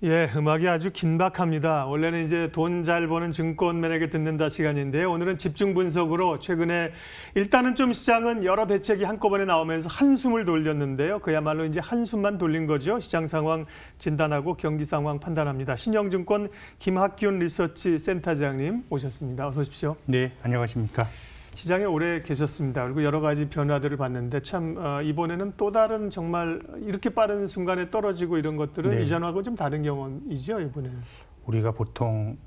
예, 음악이 아주 긴박합니다. 원래는 이제 돈 잘 버는 증권맨에게 듣는다 시간인데요. 오늘은 집중 분석으로 최근에 일단은 좀 시장은 여러 대책이 한꺼번에 나오면서 한숨을 돌렸는데요. 그야말로 이제 한숨만 돌린 거죠. 시장 상황 진단하고 경기 상황 판단합니다. 신영증권 김학균 리서치 센터장님 오셨습니다. 어서 오십시오. 네, 안녕하십니까. 시장에 오래 계셨습니다. 그리고 여러 가지 변화들을 봤는데 참 이번에는 또 다른 정말 이렇게 빠른 순간에 떨어지고 이런 것들은 네. 이전하고 좀 다른 경험이죠, 이번에는. 우리가 보통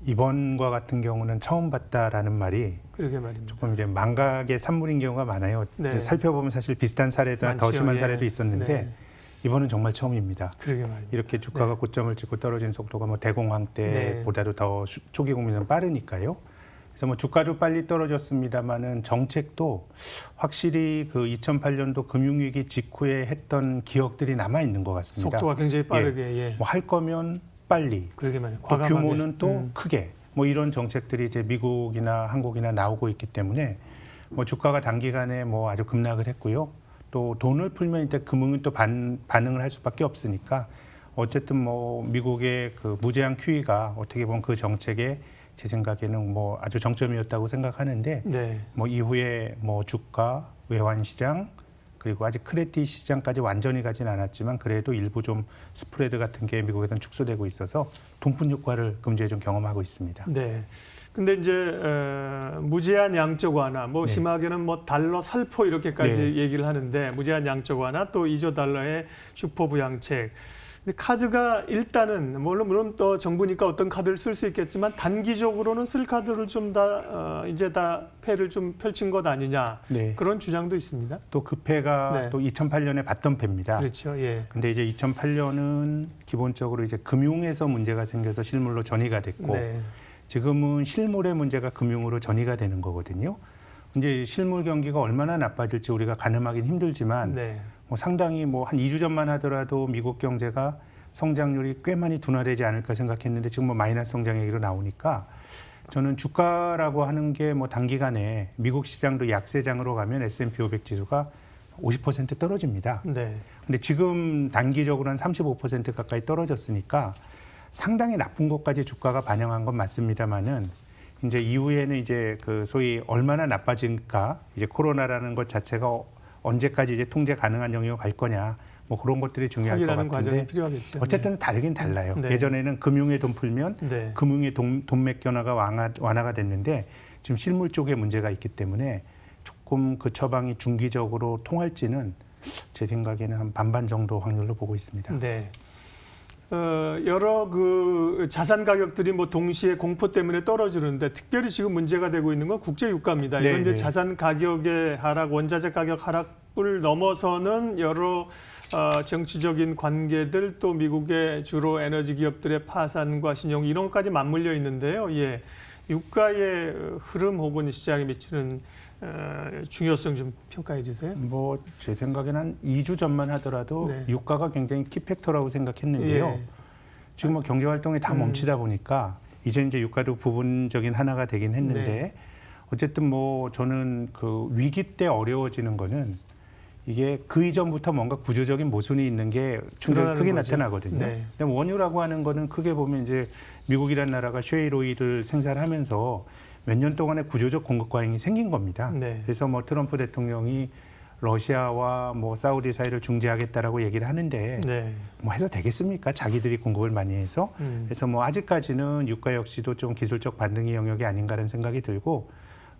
이번과 같은 경우는 처음 봤다라는 말이 그러게 말입니다. 조금 이제 망각의 산물인 경우가 많아요. 네. 이제 살펴보면 사실 비슷한 사례도 더 심한 예. 사례도 있었는데 네. 이번은 정말 처음입니다. 그러게 말입니다. 이렇게 주가가 네. 고점을 찍고 떨어진 속도가 뭐 대공황 네. 때보다도 더 초기 국민은 빠르니까요. 그래서 뭐 주가도 빨리 떨어졌습니다만은 정책도 확실히 그 2008년도 금융위기 직후에 했던 기억들이 남아 있는 것 같습니다. 속도가 굉장히 빠르게. 예. 뭐 할 거면 빨리, 그러게 말이에요. 또 과감하게. 규모는 또 크게, 뭐 이런 정책들이 이제 미국이나 한국이나 나오고 있기 때문에 뭐 주가가 단기간에 뭐 아주 급락을 했고요. 또 돈을 풀면 이제 금융은 또 반응을 할 수밖에 없으니까 어쨌든 뭐 미국의 그 무제한 QE가 어떻게 보면 그 정책의 제 생각에는 뭐 아주 정점이었다고 생각하는데 네. 뭐 이후에 뭐 주가, 외환 시장 그리고 아직 크레딧 시장까지 완전히 가진 않았지만 그래도 일부 좀 스프레드 같은 게 미국에서는 축소되고 있어서 돈푼 효과를 금주에 좀 경험하고 있습니다. 네. 근데 이제 무제한 양적 완화, 뭐 네. 심하게는 뭐 달러 살포 이렇게까지 네. 얘기를 하는데 무제한 양적 완화 또 2조 달러의 슈퍼 부양책. 근데 카드가 일단은 물론 또 정부니까 어떤 카드를 쓸 수 있겠지만 단기적으로는 쓸 카드를 좀 다 이제 다 패를 좀 펼친 것 아니냐 네. 그런 주장도 있습니다. 또 그 패가 네. 또 2008년에 봤던 패입니다. 그렇죠. 예. 근데 이제 2008년은 기본적으로 이제 금융에서 문제가 생겨서 실물로 전이가 됐고 네. 지금은 실물의 문제가 금융으로 전이가 되는 거거든요. 이제 실물 경기가 얼마나 나빠질지 우리가 가늠하기는 힘들지만 네. 뭐 상당히 뭐 한 2주 전만 하더라도 미국 경제가 성장률이 꽤 많이 둔화되지 않을까 생각했는데 지금 뭐 마이너스 성장 얘기로 나오니까 저는 주가라고 하는 게 뭐 단기간에 미국 시장도 약세장으로 가면 S&P 500 지수가 50% 떨어집니다. 네. 근데 지금 단기적으로 한 35% 가까이 떨어졌으니까 상당히 나쁜 것까지 주가가 반영한 건 맞습니다만은 이제 이후에는 이제 그 소위 얼마나 나빠질까 이제 코로나라는 것 자체가 언제까지 이제 통제 가능한 영역으로 갈 거냐 뭐 그런 것들이 중요할 것 확인하는 과정이 같은데 필요하겠죠. 어쨌든 다르긴 달라요. 네. 예전에는 금융에 돈 풀면 네. 금융의 돈맥 변화가 완화가 됐는데 지금 실물 쪽에 문제가 있기 때문에 조금 그 처방이 중기적으로 통할지는 제 생각에는 한 반반 정도 확률로 보고 있습니다. 네. 여러 그 자산 가격들이 뭐 동시에 공포 때문에 떨어지는데 특별히 지금 문제가 되고 있는 건 국제 유가입니다. 네, 이건 이제 네. 자산 가격의 하락, 원자재 가격 하락을 넘어서는 여러 정치적인 관계들 또 미국의 주로 에너지 기업들의 파산과 신용 이런 것까지 맞물려 있는데요. 예. 유가의 흐름 혹은 시장에 미치는 중요성 좀 평가해 주세요. 뭐 제 생각에는 한 2주 전만 하더라도 네. 유가가 굉장히 키팩터라고 생각했는데요. 예. 지금 뭐 경제 활동이 다 멈추다 보니까 이제 유가도 부분적인 하나가 되긴 했는데 네. 어쨌든 뭐 저는 그 위기 때 어려워지는 거는 이게 그 이전부터 뭔가 구조적인 모순이 있는 게 충분히 크게 거죠. 나타나거든요. 네. 근데 원유라고 하는 거는 크게 보면 이제 미국이라는 나라가 셰일 오일을 생산하면서 몇 년 동안의 구조적 공급 과잉이 생긴 겁니다. 네. 그래서 뭐 트럼프 대통령이 러시아와 뭐 사우디 사이를 중재하겠다라고 얘기를 하는데 네. 뭐 해서 되겠습니까? 자기들이 공급을 많이 해서. 그래서 뭐 아직까지는 유가 역시도 좀 기술적 반등의 영역이 아닌가라는 생각이 들고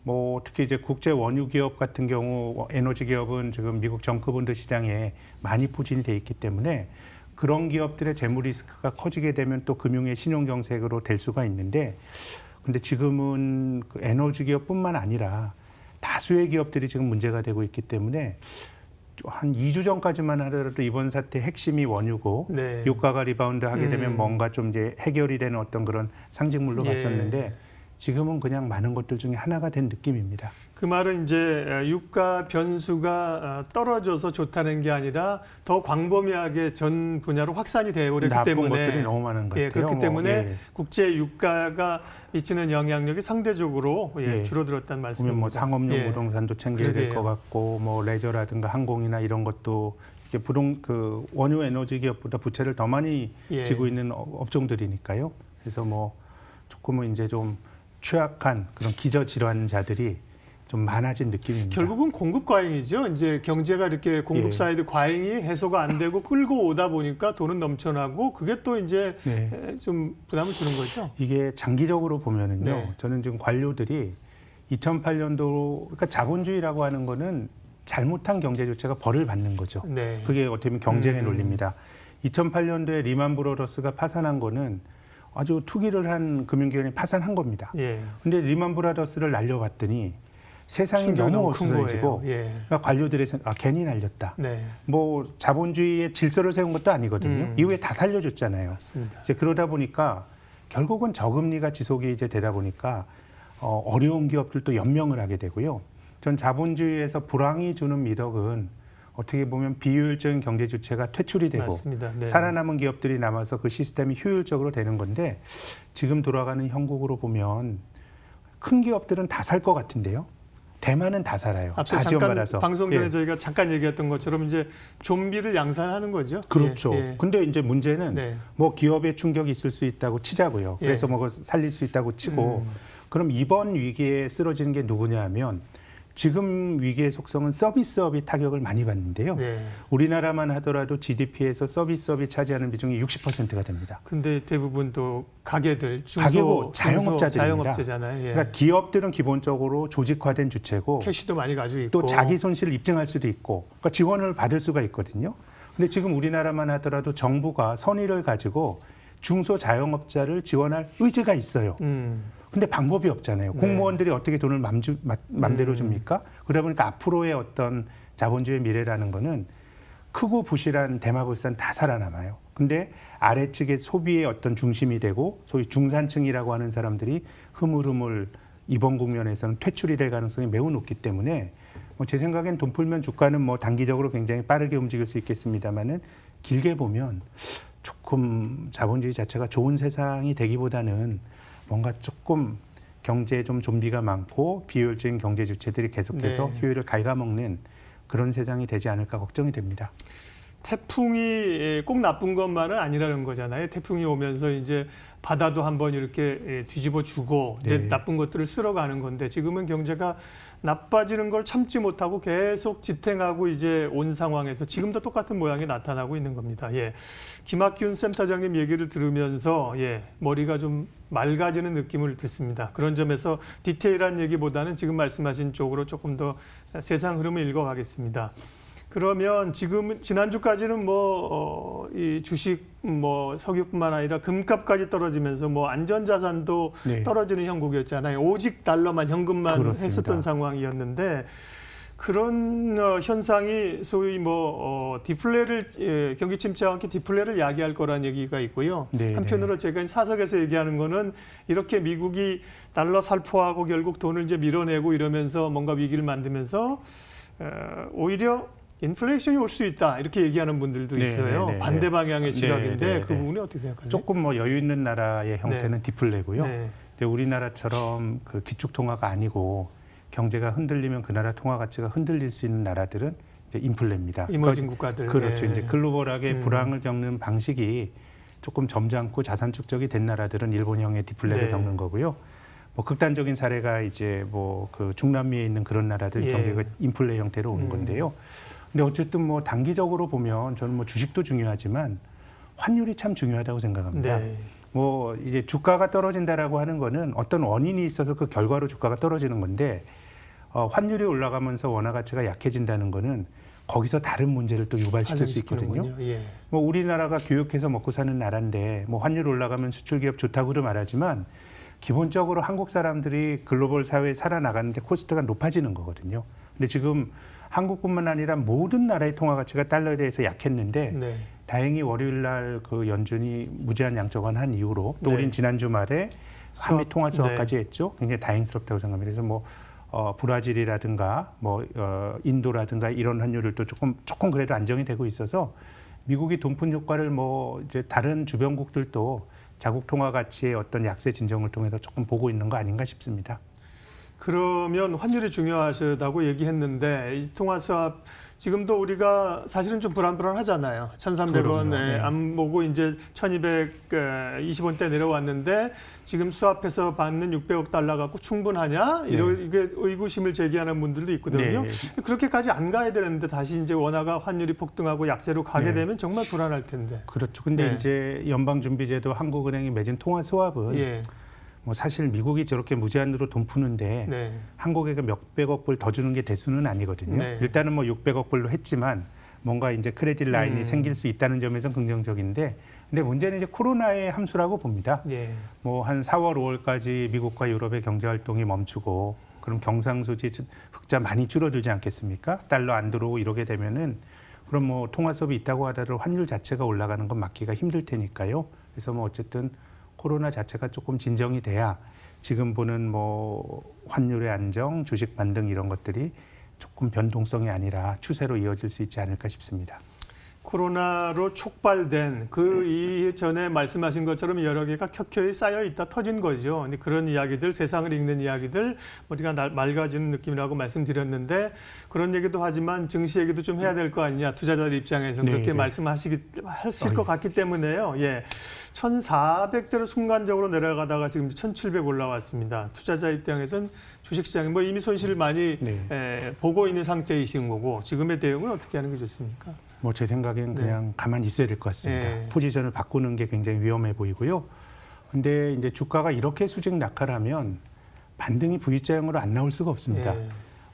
뭐 특히 이제 국제 원유 기업 같은 경우 에너지 기업은 지금 미국 정크본드 시장에 많이 포진이 돼 있기 때문에 그런 기업들의 재무 리스크가 커지게 되면 또 금융의 신용 경색으로 될 수가 있는데 근데 지금은 그 에너지 기업뿐만 아니라 다수의 기업들이 지금 문제가 되고 있기 때문에 한 2주 전까지만 하더라도 이번 사태 핵심이 원유고 네. 유가가 리바운드 하게 되면 뭔가 좀 이제 해결이 되는 어떤 그런 상징물로 예. 봤었는데 지금은 그냥 많은 것들 중에 하나가 된 느낌입니다. 그 말은 이제 유가 변수가 떨어져서 좋다는 게 아니라 더 광범위하게 전 분야로 확산이 되어버렸기 나쁜 때문에 것들이 너무 많은 것 같아요. 그렇기 때문에 예. 국제 유가가 미치는 영향력이 상대적으로 예. 줄어들었다는 말씀입니다. 보면 뭐 상업용 예. 부동산도 챙겨야 될 그러게요. 것 같고 뭐 레저라든가 항공이나 이런 것도 이제 원유 에너지 기업보다 부채를 더 많이 예. 지고 있는 업종들이니까요. 그래서 뭐 조금은 이제 좀 취약한 그런 기저 질환자들이 좀 많아진 느낌입니다. 결국은 공급 과잉이죠. 이제 경제가 이렇게 공급 예. 사이드 과잉이 해소가 안 되고 끌고 오다 보니까 돈은 넘쳐나고 그게 또 이제 네. 좀 부담을 주는 거죠. 이게 장기적으로 보면은요. 네. 저는 지금 관료들이 2008년도 그러니까 자본주의라고 하는 거는 잘못한 경제 조치가 벌을 받는 거죠. 네. 그게 어떻게 보면 경쟁의 논리입니다. 2008년도에 리만 브러더스가 파산한 거는 아주 투기를 한 금융기관이 파산한 겁니다. 예. 근데 리만 브라더스를 날려봤더니 세상이 충격이 너무 너무 큰 어수선해지고 거예요. 예. 그러니까 관료들의 괜히 날렸다. 네. 뭐 자본주의의 질서를 세운 것도 아니거든요. 이후에 다 살려줬잖아요. 맞습니다. 이제 그러다 보니까 결국은 저금리가 지속이 이제 되다 보니까 어려운 기업들도 연명을 하게 되고요. 전 자본주의에서 불황이 주는 미덕은 어떻게 보면 비효율적인 경제 주체가 퇴출이 되고 맞습니다. 네. 살아남은 기업들이 남아서 그 시스템이 효율적으로 되는 건데 지금 돌아가는 형국으로 보면 큰 기업들은 다 살 것 같은데요. 대만은 다 살아요. 앞서 다 잠깐 지원받아서. 방송 전에 예. 저희가 잠깐 얘기했던 것처럼 이제 좀비를 양산하는 거죠. 그렇죠. 예. 예. 근데 이제 문제는 네. 뭐 기업에 충격이 있을 수 있다고 치자고요. 예. 그래서 뭐 그걸 살릴 수 있다고 치고 그럼 이번 위기에 쓰러지는 게 누구냐 하면 지금 위기의 속성은 서비스업이 타격을 많이 받는데요. 네. 우리나라만 하더라도 GDP에서 서비스업이 차지하는 비중이 60%가 됩니다. 근데 대부분 또 가게들, 가게고 자영업자들입니다. 자영업자잖아요. 예. 그러니까 기업들은 기본적으로 조직화된 주체고 캐시도 많이 가지고 있고 또 자기 손실을 입증할 수도 있고 그러니까 지원을 받을 수가 있거든요. 근데 지금 우리나라만 하더라도 정부가 선의를 가지고 중소 자영업자를 지원할 의지가 있어요. 근데 방법이 없잖아요. 네. 공무원들이 어떻게 돈을 맘대로 줍니까? 그러다 보니까 앞으로의 어떤 자본주의 미래라는 거는 크고 부실한 대마불산 다 살아남아요. 근데 아래측의 소비의 어떤 중심이 되고 소위 중산층이라고 하는 사람들이 흐물흐물 이번 국면에서는 퇴출이 될 가능성이 매우 높기 때문에 뭐 제 생각엔 돈 풀면 주가는 뭐 단기적으로 굉장히 빠르게 움직일 수 있겠습니다만은 길게 보면 조금 자본주의 자체가 좋은 세상이 되기보다는 뭔가 조금 경제에 좀 좀비가 많고 비효율적인 경제 주체들이 계속해서 네. 효율을 갉아먹는 그런 세상이 되지 않을까 걱정이 됩니다. 태풍이 꼭 나쁜 것만은 아니라는 거잖아요. 태풍이 오면서 이제 바다도 한번 이렇게 뒤집어 주고 이제 네. 나쁜 것들을 쓸어가는 건데 지금은 경제가 나빠지는 걸 참지 못하고 계속 지탱하고 이제 온 상황에서 지금도 똑같은 모양이 나타나고 있는 겁니다. 예. 김학균 센터장님 얘기를 들으면서 머리가 좀 맑아지는 느낌을 듣습니다. 그런 점에서 디테일한 얘기보다는 지금 말씀하신 쪽으로 조금 더 세상 흐름을 읽어가겠습니다. 그러면 지금 지난주까지는 이 주식 석유뿐만 아니라 금값까지 떨어지면서 안전자산도 네. 떨어지는 형국이었잖아요. 오직 달러만 현금만 그렇습니다. 했었던 상황이었는데 그런 현상이 소위 디플레를 경기 침체와 함께 디플레를 야기할 거란 얘기가 있고요. 네, 한편으로 제가 사석에서 얘기하는 거는 이렇게 미국이 달러 살포하고 결국 돈을 이제 밀어내고 이러면서 뭔가 위기를 만들면서 오히려 인플레이션이 올 수 있다 이렇게 얘기하는 분들도 있어요. 네, 네, 반대 방향의 시각인데 네, 네, 그 네. 부분이 어떻게 생각하세요? 조금 여유 있는 나라의 형태는 디플레고요. 네. 근데 우리나라처럼 그 기축 통화가 아니고 경제가 흔들리면 그 나라 통화 가치가 흔들릴 수 있는 나라들은 이제 인플레입니다. 이머징 국가들. 그렇죠. 네. 이제 글로벌하게 불황을 겪는 방식이 조금 점잖고 자산 축적이 된 나라들은 일본형의 디플레를 네. 겪는 거고요. 극단적인 사례가 이제 그 중남미에 있는 그런 나라들 예. 경제가 인플레 형태로 오는 건데요. 근데 어쨌든 단기적으로 보면 저는 주식도 중요하지만 환율이 참 중요하다고 생각합니다. 네. 이제 주가가 떨어진다라고 하는 거는 어떤 원인이 있어서 그 결과로 주가가 떨어지는 건데 환율이 올라가면서 원화 가치가 약해진다는 거는 거기서 다른 문제를 또 유발시킬 수 있거든요. 예. 우리나라가 교육해서 먹고 사는 나라인데 환율 올라가면 수출 기업 좋다고도 말하지만 기본적으로 한국 사람들이 글로벌 사회에 살아나가는데 코스트가 높아지는 거거든요. 근데 지금 한국뿐만 아니라 모든 나라의 통화 가치가 달러에 대해서 약했는데 네. 다행히 월요일 날 그 연준이 무제한 양적완 한 이후로 또 네. 우린 지난 주말에 한미 통화 수합까지 네. 했죠. 굉장히 다행스럽다고 생각합니다. 그래서 브라질이라든가 인도라든가 이런 환율들도 조금 그래도 안정이 되고 있어서 미국이 돈푼 효과를 이제 다른 주변국들도 자국 통화 가치의 어떤 약세 진정을 통해서 조금 보고 있는 거 아닌가 싶습니다. 그러면 환율이 중요하다고 얘기했는데 이 통화 수합 지금도 우리가 사실은 좀 불안불안하잖아요. 1,300원에 네. 안 보고 이제 1,220원대 내려왔는데 지금 수합해서 받는 600억 달러 갖고 충분하냐? 이게 의구심을 제기하는 분들도 있거든요. 네. 그렇게까지 안 가야 되는데 다시 이제 원화가 환율이 폭등하고 약세로 가게 네. 되면 정말 불안할 텐데. 그렇죠. 근데 네. 이제 연방준비제도 한국은행이 맺은 통화 수합은 예. 뭐 사실 미국이 저렇게 무제한으로 돈 푸는데 네. 한국에게 몇백억 불 더 주는 게 대수는 아니거든요. 네. 일단은 뭐 600억 불로 했지만 뭔가 이제 크레딧 라인이 생길 수 있다는 점에서 긍정적인데, 근데 문제는 이제 코로나의 함수라고 봅니다. 예. 뭐 한 4월, 5월까지 미국과 유럽의 경제 활동이 멈추고 그럼 경상수지 흑자 많이 줄어들지 않겠습니까? 달러 안 들어오고 이러게 되면은 그럼 뭐 통화 수업이 있다고 하더라도 환율 자체가 올라가는 건 막기가 힘들 테니까요. 그래서 뭐 어쨌든 코로나 자체가 조금 진정이 돼야 지금 보는 뭐 환율의 안정, 주식 반등 이런 것들이 조금 변동성이 아니라 추세로 이어질 수 있지 않을까 싶습니다. 코로나로 촉발된 그 이전에 말씀하신 것처럼 여러 개가 켜켜이 쌓여 있다 터진 거죠. 근데 그런 이야기들, 세상을 읽는 이야기들, 우리가 맑아지는 느낌이라고 말씀드렸는데 그런 얘기도 하지만 증시 얘기도 좀 해야 될 거 아니냐. 투자자들 입장에서 네, 그렇게 네. 말씀하실 것 같기 때문에요. 예, 1,400대로 순간적으로 내려가다가 지금 1,700 올라왔습니다. 투자자 입장에서는 주식시장에 뭐 이미 손실을 많이 네. 보고 있는 상태이신 거고 지금의 대응은 어떻게 하는 게 좋습니까? 뭐 제 생각엔 그냥 가만히 있어야 될 것 같습니다. 네. 포지션을 바꾸는 게 굉장히 위험해 보이고요. 근데 이제 주가가 이렇게 수직 낙하라면 반등이 V자형으로 안 나올 수가 없습니다. 예.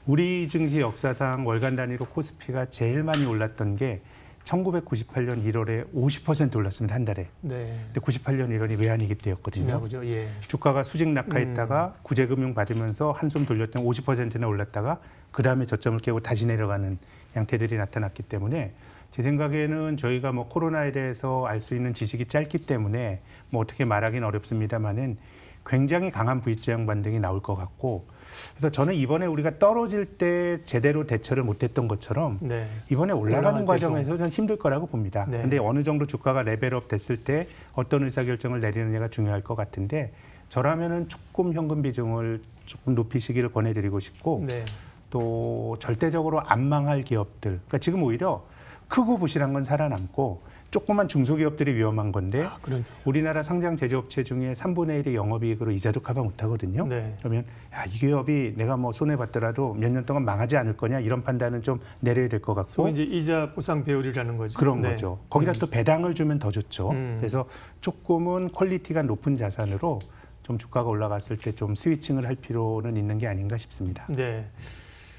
우리 증시 역사상 월간 단위로 코스피가 제일 많이 올랐던 게 1998년 1월에 50% 올랐습니다. 한 달에. 네. 근데 98년 1월이 외환위기 때였거든요. 중요하죠. 예. 주가가 수직 낙하했다가 구제금융 받으면서 한숨 돌렸더니 50%나 올랐다가 그다음에 저점을 깨고 다시 내려가는 양태들이 나타났기 때문에 제 생각에는 저희가 뭐 코로나에 대해서 알 수 있는 지식이 짧기 때문에 뭐 어떻게 말하기는 어렵습니다만은 굉장히 강한 V자형 반등이 나올 것 같고, 그래서 저는 이번에 우리가 떨어질 때 제대로 대처를 못했던 것처럼 네. 이번에 올라가는 올라갈 과정에서 는 힘들 거라고 봅니다. 네. 근데 어느 정도 주가가 레벨업 됐을 때 어떤 의사결정을 내리느냐가 중요할 것 같은데, 저라면은 조금 현금 비중을 조금 높이시기를 권해드리고 싶고, 네. 또 절대적으로 안 망할 기업들, 그러니까 지금 오히려 크고 부실한 건 살아남고 조그만 중소기업들이 위험한 건데, 그런데. 우리나라 상장 제조업체 중에 3분의 1이 영업이익으로 이자도 커버 못하거든요. 네. 그러면 이 기업이 내가 뭐 손해봤더라도 몇 년 동안 망하지 않을 거냐, 이런 판단은 좀 내려야 될 것 같고. 소위 이제 이자 보상 배율이라는 거죠. 그런 네. 거죠. 거기다 또 배당을 주면 더 좋죠. 음. 그래서 조금은 퀄리티가 높은 자산으로 좀 주가가 올라갔을 때 좀 스위칭을 할 필요는 있는 게 아닌가 싶습니다. 네.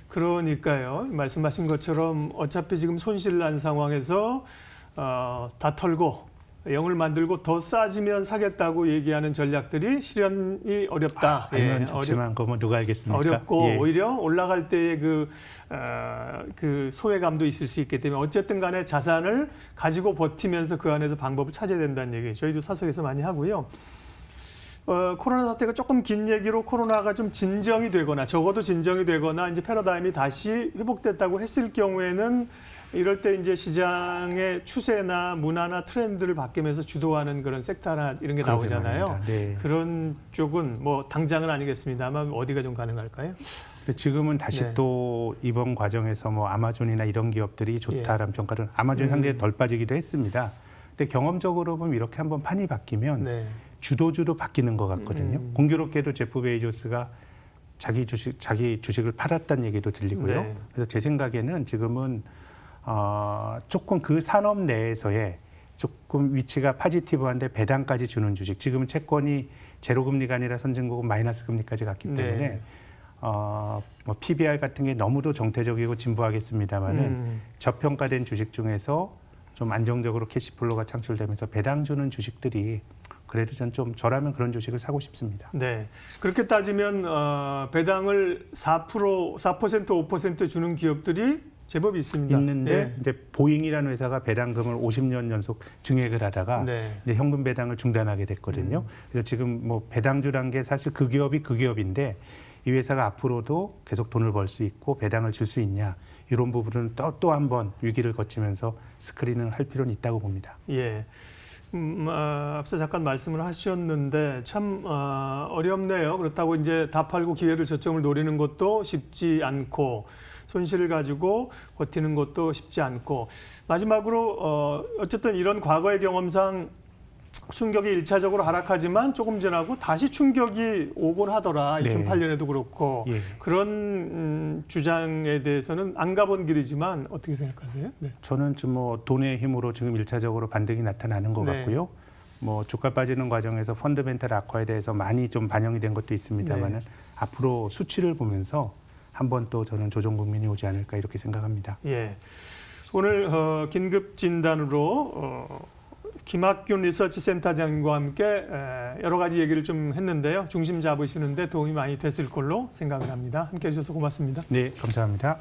그러니까요. 말씀하신 것처럼 어차피 지금 손실 난 상황에서 다 털고 영을 만들고 더 싸지면 사겠다고 얘기하는 전략들이 실현이 어렵다. 알면 좋지만 그건 누가 알겠습니까? 어렵고 예. 오히려 올라갈 때의 그 소외감도 있을 수 있기 때문에 어쨌든 간에 자산을 가지고 버티면서 그 안에서 방법을 찾아야 된다는 얘기 저희도 사석에서 많이 하고요. 코로나 사태가 조금 긴 얘기로 코로나가 좀 진정이 되거나 적어도 진정이 되거나 이제 패러다임이 다시 회복됐다고 했을 경우에는 이럴 때 이제 시장의 추세나 문화나 트렌드를 바뀌면서 주도하는 그런 섹터나 이런 게 그러게 나오잖아요. 말입니다. 네. 그런 쪽은 뭐 당장은 아니겠습니다만 어디가 좀 가능할까요? 근데 지금은 다시 네. 또 이번 과정에서 뭐 아마존이나 이런 기업들이 좋다라는 평가를 아마존이 상당히 덜 빠지기도 했습니다. 근데 경험적으로 보면 이렇게 한번 판이 바뀌면 네. 주도주로 바뀌는 것 같거든요. 공교롭게도 제프 베이조스가 자기 주식을 팔았다는 얘기도 들리고요. 네. 그래서 제 생각에는 지금은 조금 그 산업 내에서의 조금 위치가 파지티브한데 배당까지 주는 주식. 지금은 채권이 제로금리가 아니라 선진국은 마이너스 금리까지 갔기 때문에 네. 뭐 PBR 같은 게 너무도 정태적이고 진부하겠습니다만은 저평가된 주식 중에서 좀 안정적으로 캐시플로가 창출되면서 배당 주는 주식들이 그래도 저라면 그런 주식을 사고 싶습니다. 네. 그렇게 따지면 배당을 4%, 5% 주는 기업들이 제법 있습니다. 있는데 예. 이제 보잉이라는 회사가 배당금을 50년 연속 증액을 하다가 네. 이제 현금 배당을 중단하게 됐거든요. 그래서 지금 뭐 배당주란 게 사실 그 기업인데 이 회사가 앞으로도 계속 돈을 벌 수 있고 배당을 줄 수 있냐, 이런 부분은 또 한 번 위기를 거치면서 스크린을 할 필요는 있다고 봅니다. 예. 앞서 잠깐 말씀을 하셨는데 참 어렵네요. 그렇다고 이제 다 팔고 기회를 저점을 노리는 것도 쉽지 않고 손실을 가지고 버티는 것도 쉽지 않고 마지막으로 어쨌든 이런 과거의 경험상 충격이 1차적으로 하락하지만 조금 지나고 다시 충격이 오곤 하더라. 네. 2008년에도 그렇고 예. 그런 주장에 대해서는 안 가본 길이지만 어떻게 생각하세요? 네. 저는 좀 뭐 돈의 힘으로 지금 1차적으로 반등이 나타나는 것 네. 같고요. 뭐 주가 빠지는 과정에서 펀더멘탈 악화에 대해서 많이 좀 반영이 된 것도 있습니다만은 네. 앞으로 수치를 보면서 한 번 또 저는 조정 국면이 오지 않을까 이렇게 생각합니다. 예. 오늘 긴급 진단으로 김학균 리서치 센터장님과 함께 여러 가지 얘기를 좀 했는데요. 중심 잡으시는데 도움이 많이 됐을 걸로 생각을 합니다. 함께해 주셔서 고맙습니다. 네, 감사합니다.